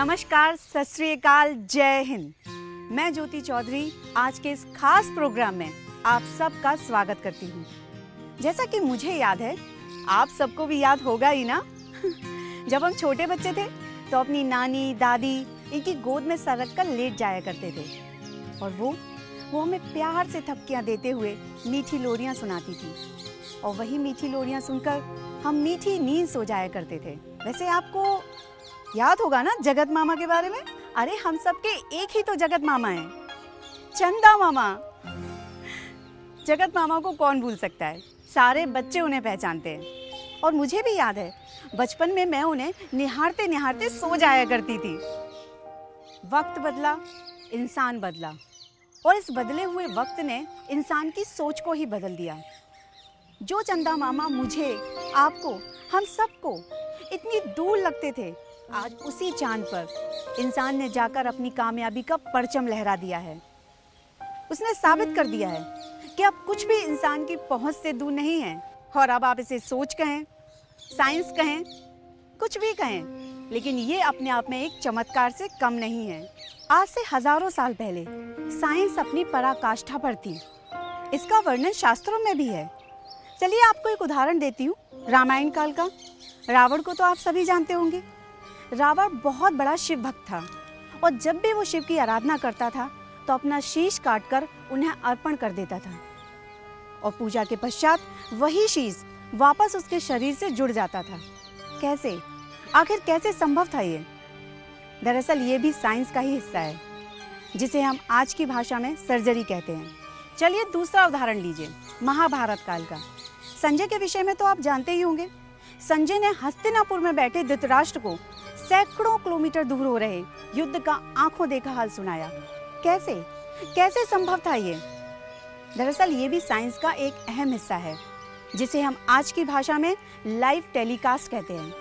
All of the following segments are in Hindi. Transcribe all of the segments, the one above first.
नमस्कार, सत श्री अकाल, जय हिंद। मैं ज्योति चौधरी आज के इस खास प्रोग्राम में आप सबका स्वागत करती हूँ। जैसा कि मुझे याद है, आप सबको भी याद होगा ही ना। जब हम छोटे बच्चे थे तो अपनी नानी दादी इनकी गोद में सरक कर लेट जाया करते थे और वो हमें प्यार से थपकियाँ देते हुए मीठी लोरियाँ सुनाती थी और वही मीठी लोरियाँ सुनकर हम मीठी नींद सो जाया करते थे। वैसे आपको याद होगा ना जगत मामा के बारे में? अरे हम सबके एक ही तो जगत मामा हैं, चंदा मामा। जगत मामा को कौन भूल सकता है, सारे बच्चे उन्हें पहचानते हैं। और मुझे भी याद है बचपन में मैं उन्हें निहारते निहारते सो जाया करती थी। वक्त बदला, इंसान बदला और इस बदले हुए वक्त ने इंसान की सोच को ही बदल दिया। जो चंदा मामा मुझे, आपको, हम सबको इतनी दूर लगते थे, आज उसी चांद पर इंसान ने जाकर अपनी कामयाबी का परचम लहरा दिया है। उसने साबित कर दिया है कि अब कुछ भी इंसान की पहुंच से दूर नहीं है। और अब आप इसे सोच कहें, साइंस कहें, कुछ भी कहें, लेकिन ये अपने आप में एक चमत्कार से कम नहीं है। आज से हजारों साल पहले साइंस अपनी पराकाष्ठा पर थी। इसका वर्णन शास्त्रों में भी है। चलिए आपको एक उदाहरण देती हूँ, रामायण काल का। रावण को तो आप सभी जानते होंगे। रावण बहुत बड़ा शिव भक्त था और जब भी वो शिव की आराधना करता था तो अपना शीश काटकर उन्हें अर्पण कर देता था और पूजा के पश्चात वही शीश वापस उसके शरीर से जुड़ जाता था। कैसे, आखिर कैसे संभव था ये? दरअसल ये भी साइंस का ही हिस्सा है, जिसे हम आज की भाषा में सर्जरी कहते हैं। चलिए दूसरा उदाहरण लीजिए, महाभारत काल का। संजय के विषय में तो आप जानते ही होंगे। संजय ने हस्तिनापुर में बैठे धृतराष्ट्र को सैकड़ों किलोमीटर दूर हो रहे युद्ध का आंखों देखा हाल सुनाया। कैसे संभव था ये? दरअसल ये भी साइंस का एक अहम हिस्सा है, जिसे हम आज की भाषा में लाइव टेलीकास्ट कहते हैं।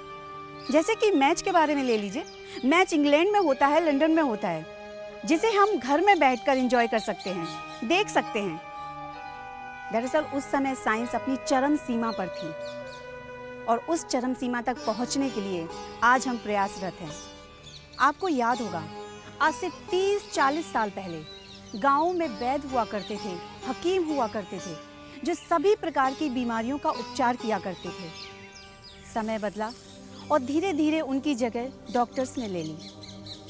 जैसे कि मैच के बारे में ले लीजिए। मैच इंग्लैंड में होता है, लंदन में होता है, जिसे हम घर में बैठकर एंजॉय कर सकते हैं, देख सकते हैं। दरअसल उस समय साइंस अपनी चरम सीमा पर थी और उस चरम सीमा तक पहुंचने के लिए आज हम प्रयासरत हैं। आपको याद होगा, आज से 30-40 साल पहले गाँवों में वैद्य हुआ करते थे, हकीम हुआ करते थे, जो सभी प्रकार की बीमारियों का उपचार किया करते थे। समय बदला और धीरे धीरे उनकी जगह डॉक्टर्स ने ले ली।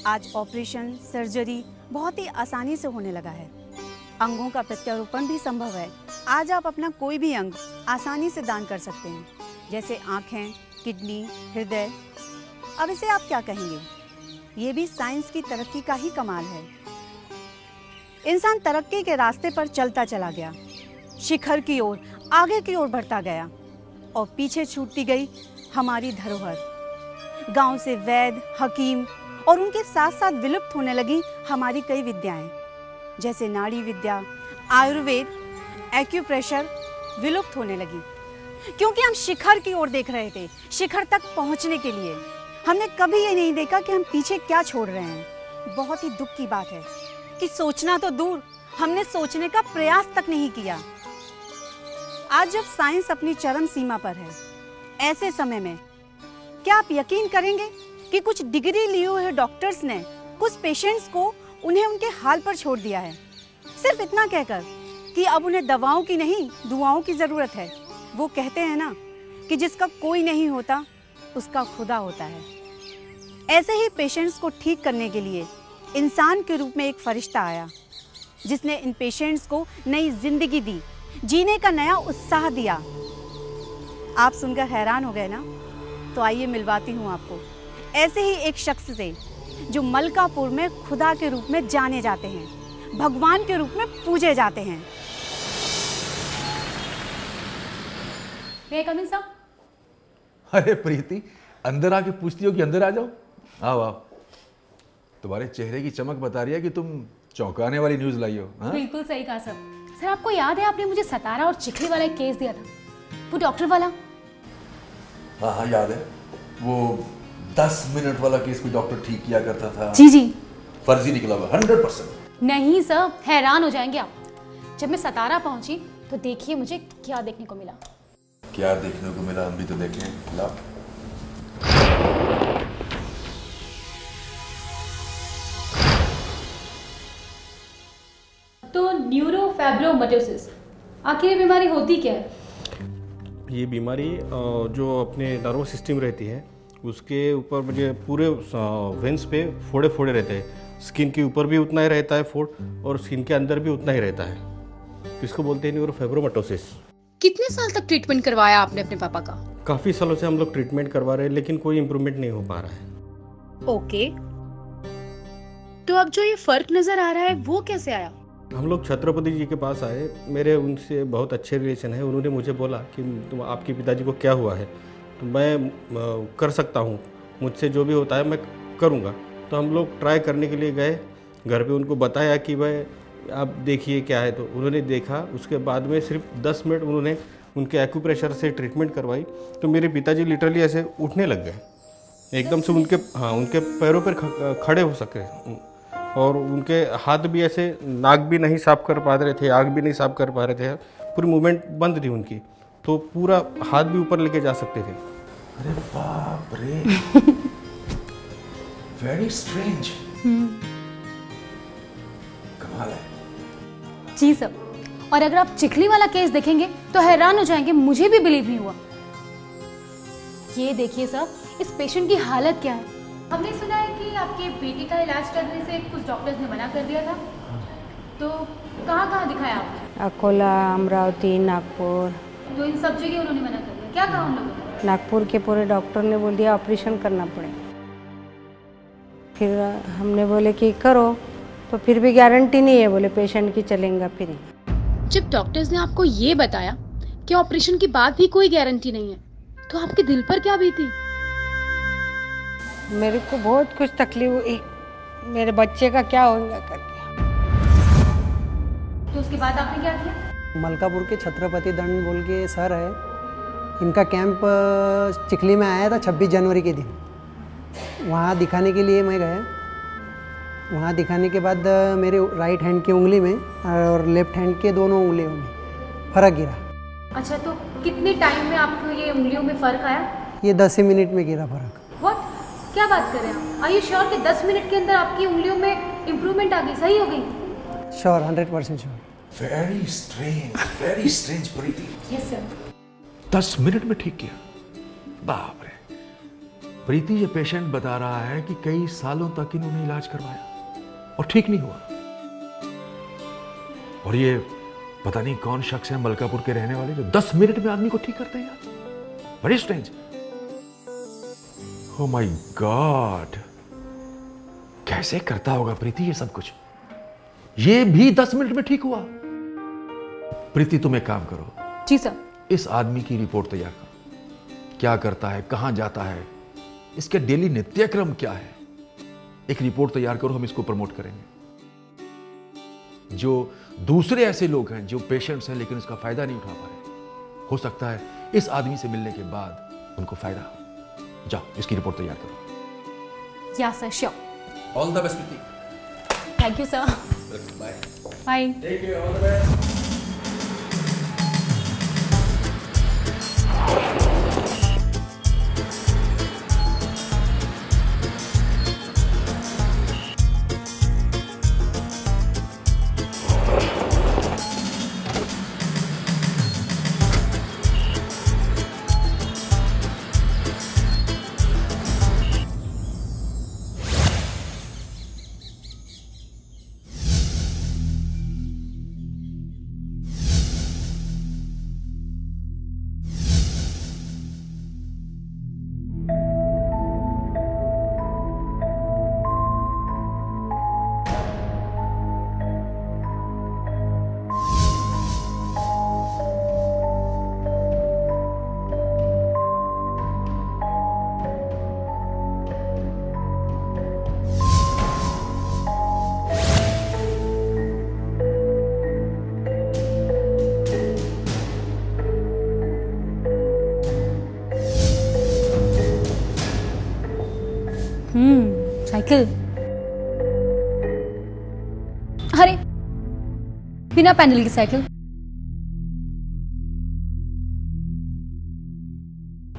आज ऑपरेशन, सर्जरी बहुत ही आसानी से होने लगा है। अंगों का प्रत्यारोपण भी संभव है। आज आप अपना कोई भी अंग आसानी से दान कर सकते हैं, जैसे आँखें, किडनी, हृदय। अब इसे आप क्या कहेंगे? ये भी साइंस की तरक्की का ही कमाल है। इंसान तरक्की के रास्ते पर चलता चला गया, शिखर की ओर, आगे की ओर बढ़ता गया और पीछे छूटती गई हमारी धरोहर। गांव से वैद्य, हकीम और उनके साथ साथ विलुप्त होने लगी हमारी कई विद्याएं, जैसे नाड़ी विद्या, आयुर्वेद, एक्यूप्रेशर विलुप्त होने लगी, क्योंकि हम शिखर की ओर देख रहे थे। शिखर तक पहुंचने के लिए हमने कभी ये नहीं देखा कि हम पीछे क्या छोड़ रहे हैं। बहुत ही दुख की बात है कि सोचना तो दूर, हमने सोचने का प्रयास तक नहीं किया। आज जब साइंस अपनी चरम सीमा पर है, ऐसे समय में क्या आप यकीन करेंगे कि कुछ डिग्री लिए हुए डॉक्टर्स ने कुछ पेशेंट्स को उन्हें उनके हाल पर छोड़ दिया है, सिर्फ इतना कहकर कि अब उन्हें दवाओं की नहीं, दुआओं की जरूरत है। वो कहते हैं ना कि जिसका कोई नहीं होता उसका खुदा होता है। ऐसे ही पेशेंट्स को ठीक करने के लिए इंसान के रूप में एक फरिश्ता आया, जिसने इन पेशेंट्स को नई जिंदगी दी, जीने का नया उत्साह दिया। आप सुनकर हैरान हो गए ना? तो आइए मिलवाती हूँ आपको ऐसे ही एक शख्स से, जो मलकापुर में खुदा के रूप में जाने जाते हैं, भगवान के रूप में पूजे जाते हैं। अरे प्रीति, अंदर आके पूछती हो कि अंदर आ जाओ। आओ आओ। तुम्हारे चेहरे की चमक बता रही है कि तुम चौंकाने वाली न्यूज लाई हो। हाँ? बिल्कुल सही कहा सर। सर आपको याद है आपने मुझे सतारा और चिखली वाला एक केस दिया था, वो डॉक्टर वाला? हाँ हाँ याद है। वो 10 मिनट वाला केस भी डॉक्टर ठीक किया करता था। जी जी। फर्जी निकला हुआ 100%। नहीं सर, हैरान हो जाएंगे आप। जब मैं सतारा पहुंची तो देखिए मुझे क्या देखने को मिला। क्या देखने को मिला हम भी तो देखें। ला न्यूरोफैब्रोमटोसिस, आखिर ये बीमारी होती क्या है? ये बीमारी जो अपने नर्वस सिस्टम रहती है उसके ऊपर मुझे पूरे वेंस पे फोड़े फोड़े रहते हैं। स्किन के ऊपर भी उतना ही रहता है फोड़ और स्किन के अंदर भी उतना ही रहता है। इसको बोलते हैं न्यूरोफैब्रोमटोसिस। कितने साल तक ट्रीटमेंट करवाया आपने अपने पापा का? काफ़ी सालों से हम लोग ट्रीटमेंट करवा रहे हैं लेकिन कोई इम्प्रूवमेंट नहीं हो पा रहा है। ओके, तो अब जो ये फर्क नजर आ रहा है वो कैसे आया? हम लोग छत्रपति जी के पास आए, मेरे उनसे बहुत अच्छे रिलेशन है। उन्होंने मुझे बोला कि तुम आपके पिताजी को क्या हुआ है, तो मैं कर सकता हूँ, मुझसे जो भी होता है मैं करूँगा। तो हम लोग ट्राई करने के लिए गए, घर पे उनको बताया कि भाई आप देखिए क्या है। तो उन्होंने देखा, उसके बाद में सिर्फ 10 मिनट उन्होंने उनके एक्यूप्रेशर से ट्रीटमेंट करवाई तो मेरे पिताजी लिटरली ऐसे उठने लग गए एकदम से। उनके पैरों पर खड़े हो सके और उनके हाथ भी ऐसे, नाक भी नहीं साफ कर पा रहे थे, आँख भी नहीं साफ कर पा रहे थे, पूरी मूवमेंट बंद थी उनकी, तो पूरा हाथ भी ऊपर लेके जा सकते थे। अरे बाप रे, वेरी स्ट्रेंज। कमाल है। जी सर, और अगर आप चिखली वाला केस देखेंगे तो हैरान हो जाएंगे, मुझे भी बिलीव नहीं हुआ। ये देखिए सर, इस पेशेंट की हालत क्या है। हमने सुना है कि आपके बेटे का इलाज करने से कुछ डॉक्टर्स ने मना कर दिया था, तो कहाँ कहाँ दिखाया आपने? अकोला, अमरावती, नागपुर। तो इन सब जगह उन्होंने मना कर दिया, क्या कहा उन लोगों ने? नागपुर के पूरे डॉक्टर ने बोल दिया ऑपरेशन करना पड़ेगा। फिर हमने बोले कि करो, तो फिर भी गारंटी नहीं है, बोले पेशेंट की चलेगा फिर। जब डॉक्टर्स ने आपको ये बताया कि ऑपरेशन के बाद भी कोई गारंटी नहीं है, तो आपके दिल पर क्या बीती? मेरे को बहुत कुछ तकलीफ हुई, मेरे बच्चे का क्या होगा करके। तो उसके बाद आपने क्या किया? मलकापुर के छत्रपति दंड बोल के सर है, इनका कैंप चिखली में आया था 26 जनवरी के दिन। वहाँ दिखाने के लिए मैं गया। वहाँ दिखाने के बाद मेरे राइट हैंड की उंगली में और लेफ्ट हैंड के दोनों उंगलियों में फ़र्क गिरा। अच्छा, तो कितने टाइम में आपको ये उंगलियों में फर्क आया? ये 10 मिनट में गिरा फ़र्क। व्हाट, क्या बात कर रहे हैं आप? आर यू श्योर कि 10 मिनट के अंदर आपकी उंगलियों में इम्प्रूवमेंट आ गई, सही हो गई? Sure, 100% sure. Very strange Preeti. Yes sir. 10 minute में ठीक किया, बाप रे। प्रीति, ये पेशेंट बता रहा है कि कई सालों तक इन्होंने इलाज करवाया और ठीक नहीं हुआ। और ये पता नहीं कौन शख्स है मलकापुर के रहने वाले जो 10 मिनट में आदमी को ठीक करते हैं यार। बड़ी स्ट्रेंज। ओह माय गॉड, कैसे करता होगा प्रीति ये सब कुछ? ये भी 10 मिनट में ठीक हुआ। प्रीति, तुम एक काम करो। जी सर। इस आदमी की रिपोर्ट तैयार करो, क्या करता है, कहां जाता है, इसके डेली नित्यक्रम क्या है। एक रिपोर्ट तैयार करो, हम इसको प्रमोट करेंगे। जो दूसरे ऐसे लोग हैं जो पेशेंट्स हैं लेकिन इसका फायदा नहीं उठा पा रहे, हो सकता है इस आदमी से मिलने के बाद उनको फायदा हो। जाओ, इसकी रिपोर्ट तैयार करो। Yeah sir, sure. All the best Preeti. Thank you sir. Bye bye. Take care, all the best. Cycle. अरे, बिना पैडल की साइकिल।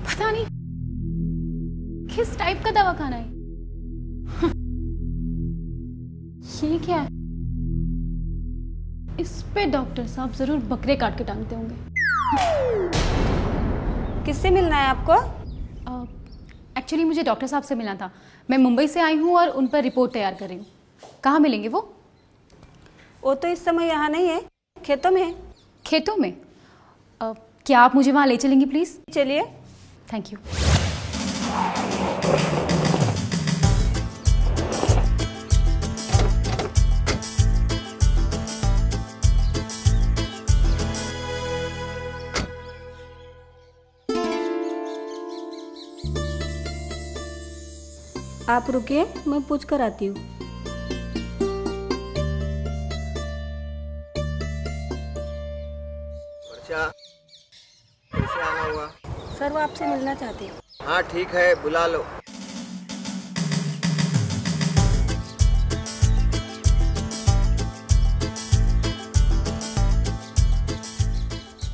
पता नहीं किस टाइप का दवाखाना है। ये क्या है? इस पे डॉक्टर साहब ज़रूर बकरे काट के टांगते होंगे। किससे मिलना है आपको? एक्चुअली मुझे डॉक्टर साहब से मिलना था। मैं मुंबई से आई हूँ और उन पर रिपोर्ट तैयार कर रही हूँ। कहाँ मिलेंगे वो? वो तो इस समय यहाँ नहीं है, खेतों में है। खेतों में? क्या आप मुझे वहाँ ले चलेंगी प्लीज़? चलिए। Thank you. आप रुकिए, मैं पूछ कर आती हूँ। वर्षा, कैसे आना हुआ? सर वो आपसे मिलना चाहती है। हाँ ठीक है, बुला लो।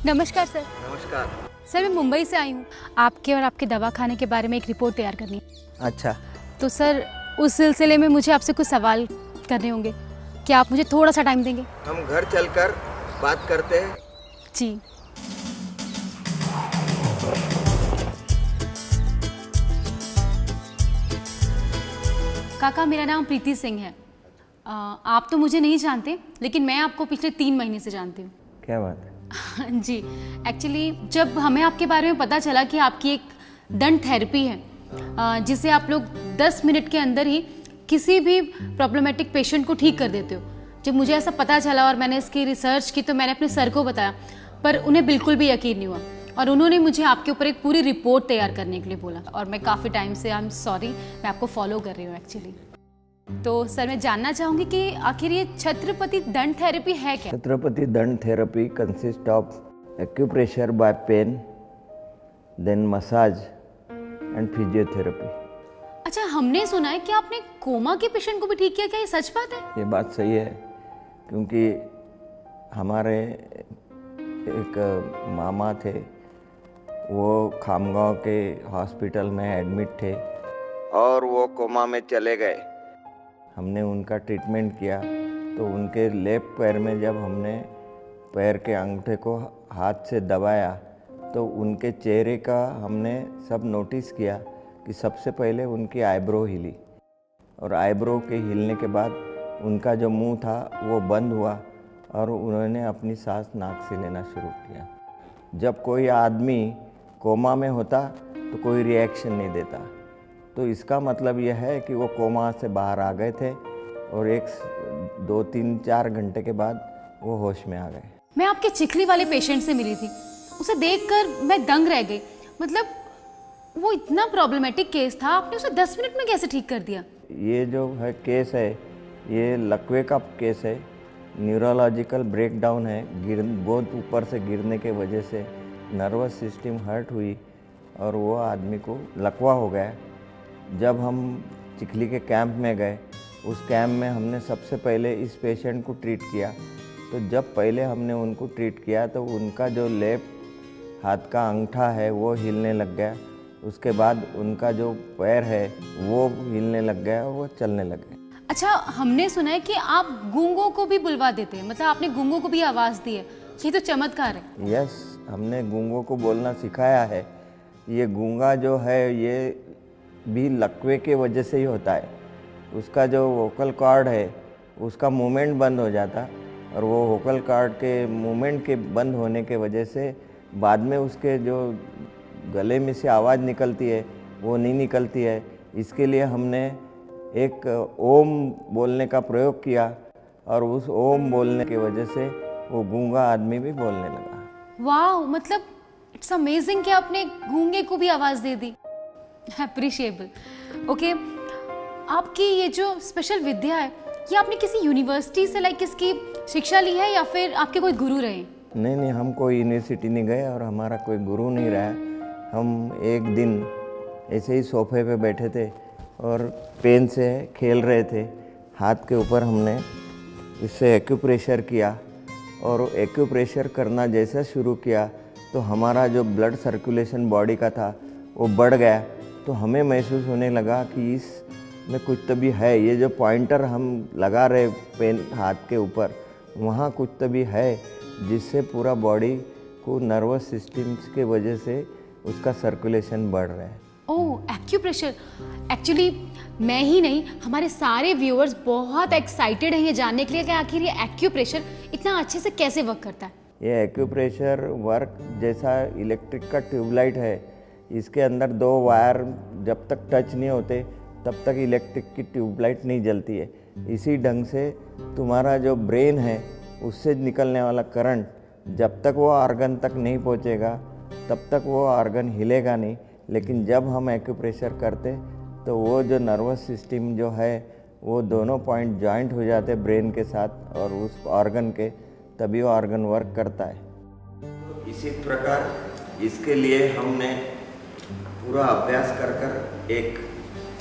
नमस्कार सर। नमस्कार। सर मैं मुंबई से आई हूँ। आपके और आपके दवा खाने के बारे में एक रिपोर्ट तैयार करनी है। अच्छा, तो सर उस सिलसिले में मुझे आपसे कुछ सवाल करने होंगे। क्या आप मुझे थोड़ा सा टाइम देंगे? हम घर चलकर बात करते हैं। जी। काका मेरा नाम प्रीति सिंह है। आप तो मुझे नहीं जानते, लेकिन मैं आपको पिछले 3 महीने से जानती हूँ। क्या बात है? जी, एक्चुअली जब हमें आपके बारे में पता चला कि आपकी एक दंत थेरेपी है, जिसे आप लोग 10 मिनट के अंदर ही किसी भी प्रॉब्लमेटिक पेशेंट को ठीक कर देते हो, जब मुझे ऐसा पता चला और मैंने इसकी रिसर्च की तो मैंने अपने सर को बताया, पर उन्हें बिल्कुल भी यकीन नहीं हुआ और उन्होंने मुझे आपके ऊपर एक पूरी रिपोर्ट तैयार करने के लिए बोला। और मैं काफ़ी टाइम से, आई एम सॉरी, मैं आपको फॉलो कर रही हूँ एक्चुअली। तो सर मैं जानना चाहूँगी कि आखिर ये छत्रपति दंत थेरेपी है क्या? छत्रपति दंत therapy consist of acupressure by pen, then massage and physiotherapy. अच्छा, हमने सुना है कि आपने कोमा के पेशेंट को भी ठीक किया, क्या ये सच बात है? ये बात सही है, क्योंकि हमारे एक मामा थे, वो खामगांव के हॉस्पिटल में एडमिट थे और वो कोमा में चले गए। हमने उनका ट्रीटमेंट किया तो उनके लेफ्ट पैर में जब हमने पैर के अंगूठे को हाथ से दबाया तो उनके चेहरे का हमने सब नोटिस किया कि सबसे पहले उनकी आईब्रो हिली और आईब्रो के हिलने के बाद उनका जो मुंह था वो बंद हुआ और उन्होंने अपनी सांस नाक से लेना शुरू किया। जब कोई आदमी कोमा में होता तो कोई रिएक्शन नहीं देता, तो इसका मतलब यह है कि वो कोमा से बाहर आ गए थे और 2, 3, 4 घंटे के बाद वो होश में आ गए। मैं आपके चिखली वाले पेशेंट से मिली थी, उसे देखकर मैं दंग रह गई। मतलब वो इतना प्रॉब्लमेटिक केस था, आपने उसे 10 मिनट में कैसे ठीक कर दिया? ये जो है केस है, ये लकवे का केस है, न्यूरोलॉजिकल ब्रेकडाउन है। बहुत ऊपर से गिरने के वजह से नर्वस सिस्टम हर्ट हुई और वो आदमी को लकवा हो गया। जब हम चिखली के कैंप में गए, उस कैंप में हमने सबसे पहले इस पेशेंट को ट्रीट किया। तो जब पहले हमने उनको ट्रीट किया तो उनका जो लेफ्ट हाथ का अंगूठा है वो हिलने लग गया। उसके बाद उनका जो पैर है वो हिलने लग गया और वो चलने लग गए। अच्छा, हमने सुना है कि आप गूंगों को भी बुलवा देते हैं, मतलब आपने गूंगों को भी आवाज़ दी है। ये तो चमत्कार है। यस, हमने गूंगों को बोलना सिखाया है। ये गूंगा जो है ये भी लकवे के वजह से ही होता है। उसका जो वोकल कॉर्ड है उसका मूवमेंट बंद हो जाता और वो वोकल कॉर्ड के मूवमेंट के बंद होने के वजह से बाद में उसके जो गले में से आवाज़ निकलती है वो नहीं निकलती है। इसके लिए हमने एक ओम बोलने का प्रयोग किया और उस ओम बोलने की वजह से वो गूंगा आदमी भी बोलने लगा। वाह, मतलब इट्स अमेजिंग कि आपने गूंगे को भी आवाज़ दे दी। अप्रिशिएबल। ओके, आपकी ये जो स्पेशल विद्या है, ये आपने किसी यूनिवर्सिटी से इसकी शिक्षा ली है या फिर आपके कोई गुरु रहे? नहीं, हम कोई यूनिवर्सिटी नहीं गए और हमारा कोई गुरु नहीं रहा। हम एक दिन ऐसे ही सोफे पे बैठे थे और पेन से खेल रहे थे। हाथ के ऊपर हमने इससे एक्यूप्रेशर किया और एक्यूप्रेशर करना जैसा शुरू किया तो हमारा जो ब्लड सर्कुलेशन बॉडी का था वो बढ़ गया। तो हमें महसूस होने लगा कि इस में कुछ तो भी है। ये जो पॉइंटर हम लगा रहे पेन हाथ के ऊपर वहाँ कुछ तभी है जिससे पूरा बॉडी को नर्वस सिस्टम के वजह से उसका सर्कुलेशन बढ़ रहा है। ओह, एक्यूप्रेशर। एक्चुअली मैं ही नहीं, हमारे सारे व्यूअर्स बहुत एक्साइटेड हैं ये जानने के लिए कि आखिर ये एक्यूप्रेशर इतना अच्छे से कैसे वर्क करता है। ये एक्यूप्रेशर वर्क जैसा इलेक्ट्रिक का ट्यूबलाइट है, इसके अंदर 2 वायर जब तक टच नहीं होते तब तक इलेक्ट्रिक की ट्यूबलाइट नहीं जलती है। इसी ढंग से तुम्हारा जो ब्रेन है उससे निकलने वाला करंट जब तक वो ऑर्गन तक नहीं पहुंचेगा तब तक वो ऑर्गन हिलेगा नहीं। लेकिन जब हम एक्यूप्रेशर करते तो वो जो नर्वस सिस्टम जो है वो दोनों पॉइंट जॉइंट हो जाते ब्रेन के साथ और उस ऑर्गन के, तभी वो ऑर्गन वर्क करता है। इसी प्रकार इसके लिए हमने पूरा अभ्यास कर कर एक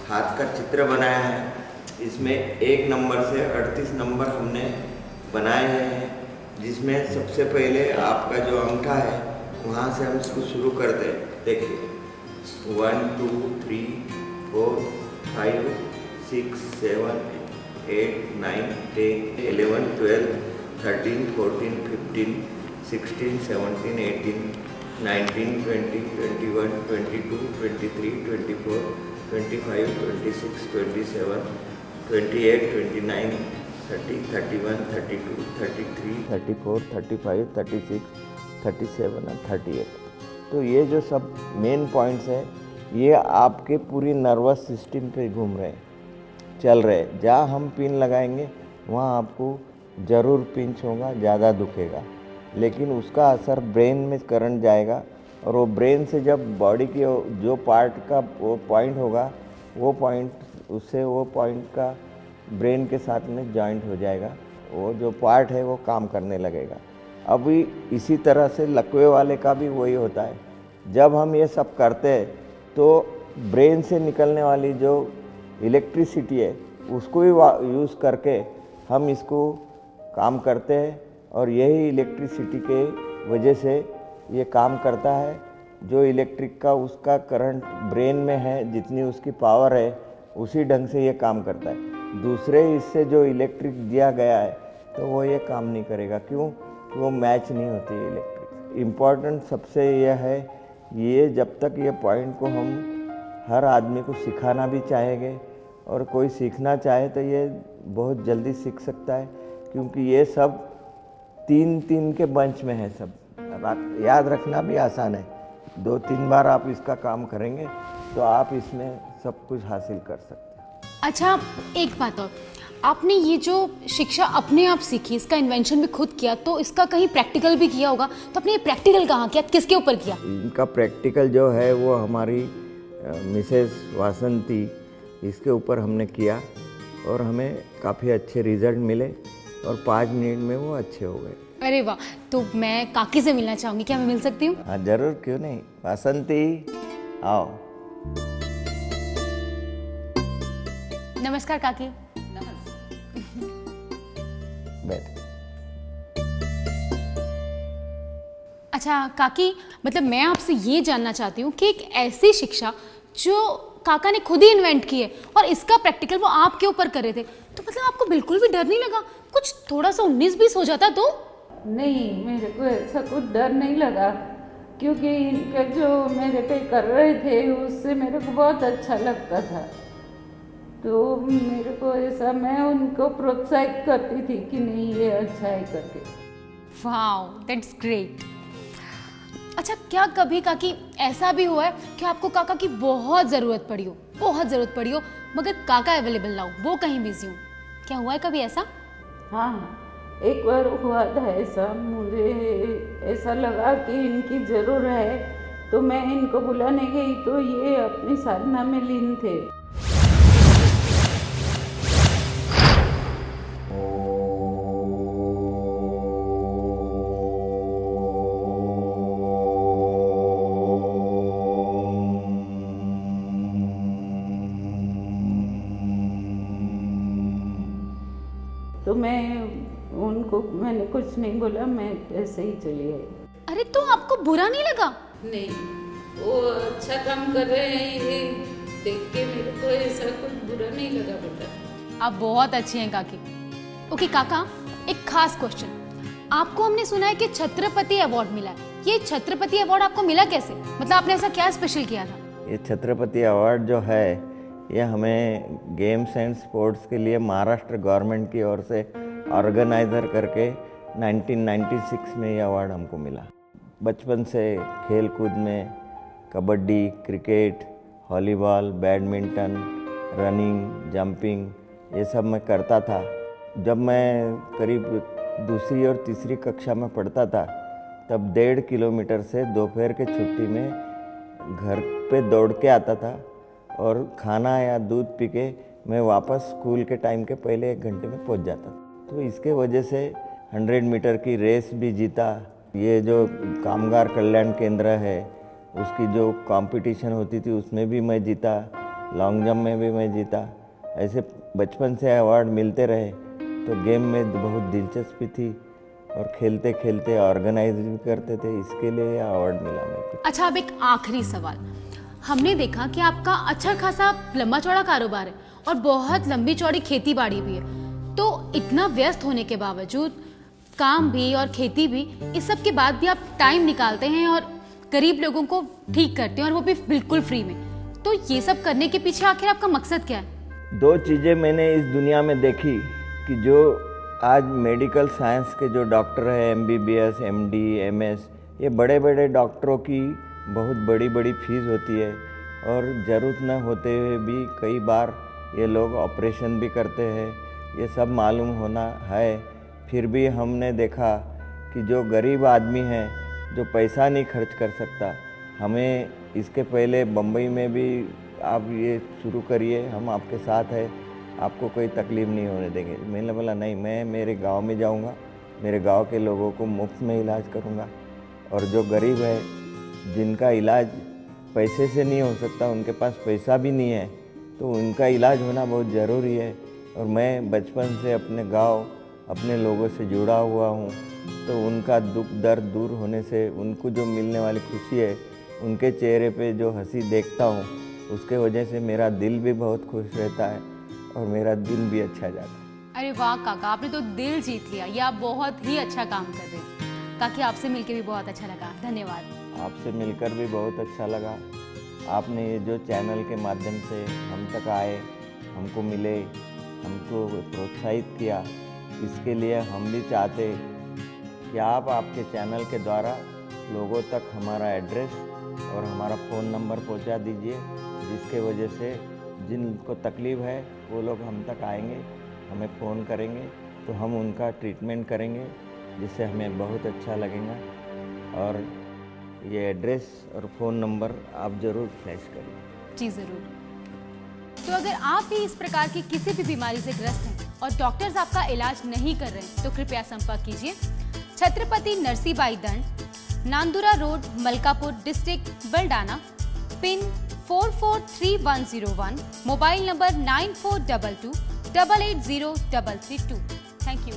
हाथ का चित्र बनाया है। इसमें 1 नंबर से 38 नंबर हमने बनाए हैं, जिसमें सबसे पहले आपका जो अंगूठा है वहाँ से हम इसको शुरू करते हैं। देखिए 1 2 3 4 5 6 7 8 9 10 11 12 13 14 15 16 17 18 19 20 21 22 23 24 25 26 27 28 29 30 31 32 33 34 35 36 37 और 38। तो ये जो सब मेन पॉइंट्स हैं ये आपके पूरी नर्वस सिस्टम पे घूम रहे हैं, चल रहे हैं। जहाँ हम पिन लगाएंगे वहाँ आपको ज़रूर पिंच होगा, ज़्यादा दुखेगा, लेकिन उसका असर ब्रेन में करंट जाएगा और वो ब्रेन से जब बॉडी की जो पार्ट का वो पॉइंट होगा वो पॉइंट उससे वो पॉइंट का ब्रेन के साथ में जॉइंट हो जाएगा, वो जो पार्ट है वो काम करने लगेगा। अभी इसी तरह से लकवे वाले का भी वही होता है। जब हम ये सब करते हैं तो ब्रेन से निकलने वाली जो इलेक्ट्रिसिटी है उसको ही यूज़ करके हम इसको काम करते हैं और यही इलेक्ट्रिसिटी के वजह से ये काम करता है। जो इलेक्ट्रिक का उसका करंट ब्रेन में है, जितनी उसकी पावर है उसी ढंग से ये काम करता है। दूसरे इससे जो इलेक्ट्रिक दिया गया है तो वो ये काम नहीं करेगा। क्यों? वो मैच नहीं होती है इलेक्ट्रिक। इम्पॉर्टेंट सबसे यह है, ये जब तक ये पॉइंट को हम हर आदमी को सिखाना भी चाहेंगे और कोई सीखना चाहे तो ये बहुत जल्दी सीख सकता है, क्योंकि ये सब 3-3 के बंच में है। सब याद रखना भी आसान है। 2-3 बार आप इसका काम करेंगे तो आप इसमें सब कुछ हासिल कर सकते हैं। अच्छा, एक बात और, आपने ये जो शिक्षा अपने आप सीखी, इसका इन्वेंशन भी खुद किया, तो इसका कहीं प्रैक्टिकल भी किया होगा, तो आपने ये प्रैक्टिकल कहाँ किया, किसके ऊपर किया? इनका प्रैक्टिकल जो है वो हमारी मिसेस वासंती, इसके ऊपर हमने किया और हमें काफ़ी अच्छे रिजल्ट मिले और 5 मिनट में वो अच्छे हो गए। अरे वाह, तो मैं काकी से मिलना चाहूँगी, क्या मैं मिल सकती हूँ? हाँ जरूर, क्यों नहीं। वासंती आओ। नमस्कार काकी। बैठ। अच्छा काकी, मतलब मैं आपसे ये जानना चाहती हूँ कि एक ऐसी शिक्षा जो काका ने खुद ही इन्वेंट की है और इसका प्रैक्टिकल वो आपके ऊपर कर रहे थे, तो मतलब आपको बिल्कुल भी डर नहीं लगा? कुछ थोड़ा सा 19-20 हो जाता तो? नहीं, मेरे को ऐसा कुछ डर नहीं लगा, क्योंकि इनका जो मेरे पे कर रहे थे उससे मेरे को बहुत अच्छा लगता था। तो मेरे को ऐसा, मैं उनको प्रोत्साहित करती थी कि नहीं ये अच्छा है करके। Wow, that's great. अच्छा, क्या कभी काकी ऐसा भी हुआ है कि आपको काका की बहुत ज़रूरत पड़ी हो, मगर काका अवेलेबल ना हो, वो कहीं बिजी हो? क्या हुआ है कभी ऐसा? हाँ, एक बार हुआ था ऐसा। मुझे ऐसा लगा कि इनकी ज़रूर है, तो मैं इनको बुलाने गई तो ये अपनी साधना में लीन थे। तो मैंने कुछ नहीं बोला, मैं ऐसे ही चली आई। अरे तो आपको बुरा नहीं लगा? नहीं, वो अच्छा काम कर रहे हैं, ये देख के मेरे को ऐसा कुछ बुरा नहीं लगा बेटा। आप बहुत अच्छी हैं काकी। ओके काका, एक खास क्वेश्चन, आपको हमने सुना है कि छत्रपति अवार्ड मिला है। ये छत्रपति अवार्ड आपको मिला कैसे? मतलब आपने ऐसा क्या स्पेशल किया था? ये छत्रपति अवार्ड जो है ये हमें गेम्स एंड स्पोर्ट्स के लिए महाराष्ट्र गवर्नमेंट की ओर से ऑर्गेनाइज़र करके 1996 में ये अवार्ड हमको मिला। बचपन से खेल कूद में kabaddi, cricket, volleyball, badminton, running, jumping ये सब मैं करता था। जब मैं करीब दूसरी और तीसरी कक्षा में पढ़ता था तब 1.5 किलोमीटर से दोपहर के छुट्टी में घर पे दौड़ के आता था और खाना या दूध पी के मैं वापस स्कूल के टाइम के पहले 1 घंटे में पहुंच जाता था। तो इसके वजह से 100 मीटर की रेस भी जीता। ये जो कामगार कल्याण केंद्र है उसकी जो कंपटीशन होती थी उसमें भी मैं जीता, लॉन्ग जंप में भी मैं जीता। ऐसे बचपन से अवार्ड मिलते रहे तो गेम में बहुत दिलचस्पी थी और खेलते खेलते ऑर्गेनाइज भी करते थे, इसके लिए अवार्ड मिला मेरे को। अच्छा, अब एक आखिरी सवाल, हमने देखा कि आपका अच्छा खासा लंबा चौड़ा कारोबार है और बहुत लंबी चौड़ी खेती बाड़ी भी है, तो इतना व्यस्त होने के बावजूद काम भी और खेती भी, इस सब के बाद भी आप टाइम निकालते हैं और गरीब लोगों को ठीक करते हैं और वो भी बिल्कुल फ्री में। तो ये सब करने के पीछे आखिर आपका मकसद क्या है? 2 चीज़ें मैंने इस दुनिया में देखी कि जो आज मेडिकल साइंस के जो डॉक्टर हैं, MBBS, MD, MS, ये बड़े बड़े डॉक्टरों की बहुत बड़ी बड़ी फीस होती है और ज़रूरत न होते हुए भी कई बार ये लोग ऑपरेशन भी करते हैं, ये सब मालूम होना है। फिर भी हमने देखा कि जो गरीब आदमी है जो पैसा नहीं खर्च कर सकता, हमें इसके पहले बम्बई में भी आप ये शुरू करिए, हम आपके साथ हैं, आपको कोई तकलीफ़ नहीं होने देंगे। मैंने बोला नहीं, मैं मेरे गांव में जाऊंगा, मेरे गांव के लोगों को मुफ्त में इलाज करूंगा और जो गरीब है जिनका इलाज पैसे से नहीं हो सकता, उनके पास पैसा भी नहीं है, तो उनका इलाज होना बहुत ज़रूरी है। और मैं बचपन से अपने गांव, अपने लोगों से जुड़ा हुआ हूँ, तो उनका दुख दर्द दूर होने से उनको जो मिलने वाली खुशी है, उनके चेहरे पे जो हंसी देखता हूँ, उसके वजह से मेरा दिल भी बहुत खुश रहता है और मेरा दिन भी अच्छा जाता है। अरे वाह काका, आपने तो दिल जीत लिया। ये आप बहुत ही अच्छा काम कर रहे हैं। काकी, आपसे मिलकर भी बहुत अच्छा लगा, धन्यवाद। आपसे मिलकर भी बहुत अच्छा लगा। आपने ये जो चैनल के माध्यम से हम तक आए, हमको मिले, हमको प्रोत्साहित किया, इसके लिए हम भी चाहते कि आप आपके चैनल के द्वारा लोगों तक हमारा एड्रेस और हमारा फ़ोन नंबर पहुंचा दीजिए, जिसके वजह से जिनको तकलीफ़ है वो लोग हम तक आएंगे, हमें फ़ोन करेंगे तो हम उनका ट्रीटमेंट करेंगे, जिससे हमें बहुत अच्छा लगेगा। और ये एड्रेस और फ़ोन नंबर आप ज़रूर फ्लैश करिए। जी ज़रूर। तो अगर आप भी इस प्रकार की किसी भी बीमारी से ग्रस्त हैं और डॉक्टर्स आपका इलाज नहीं कर रहे तो कृपया संपर्क कीजिए छत्रपति नरसीबाई दंड, Nandura road, Malkapur district, Buldhana, pin 443101, mobile number 9422 880332। Thank you.